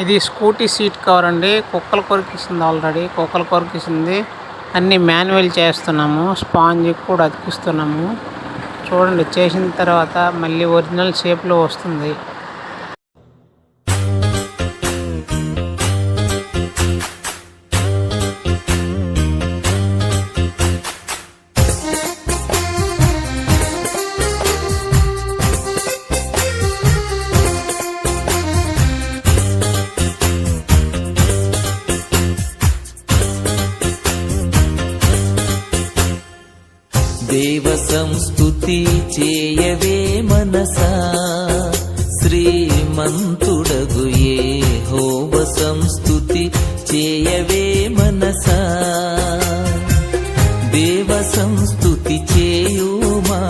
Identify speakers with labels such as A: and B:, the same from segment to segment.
A: ఇది scooty seat cover అండి. కుక్కలు కొరికిసింది, ఆల్రెడీ కుక్కలు కొరికిసింది. అన్నీ మాన్యువల్ చేస్తున్నాము, స్పాంజ్ కూడా అతికిస్తున్నాము. చూడండి, చేసిన తర్వాత మళ్ళీ ఒరిజినల్ షేప్లో వస్తుంది.
B: దేవ సంస్తుతి చేయవే మనసా, శ్రీమంతుడగు యెహోవ సంస్తుతి చేయవే మనసా. దేవ సంస్తుతి చేయుమా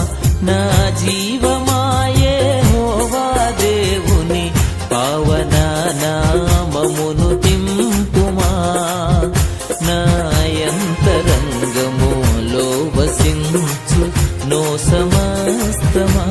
B: నా జీవమా, యెహోవా దేవుని పావన నామమును తింపుమా. నా యంతరంగములో వసించు నో సమస్తమా.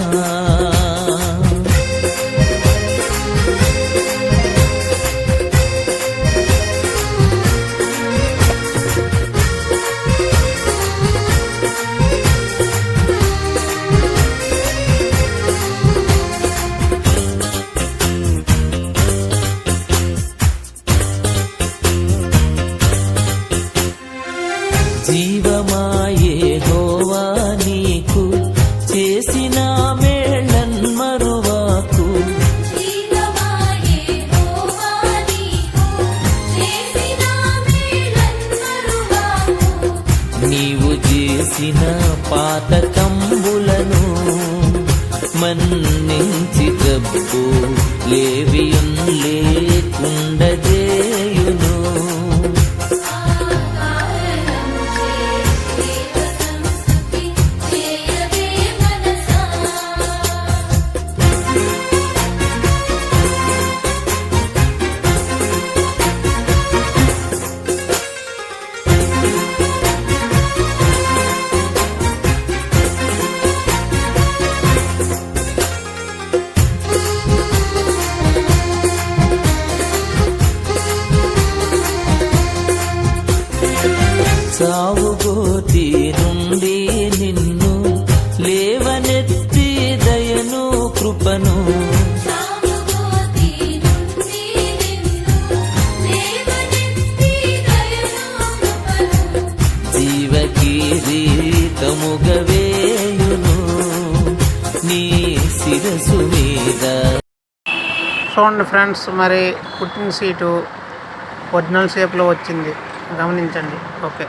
B: జీవమా యెహోవా నీకు చేసిన మేళ్ళన్ మరువాకు. నీవు చేసిన పాతకంబులను మన్నించి జబ్బు లేవియున్ లేకుండజేయును. సావుగోతి నుండి నిన్ను లేవనెత్తి దయను కృపను. జీవకిరీటముగవేయును నీ శిరసు మీద.
A: చూడండి ఫ్రెండ్స్, మరి పుట్టిన సీటు ఒరిజినల్ షేప్లో వచ్చింది, గమనించండి. ఓకే.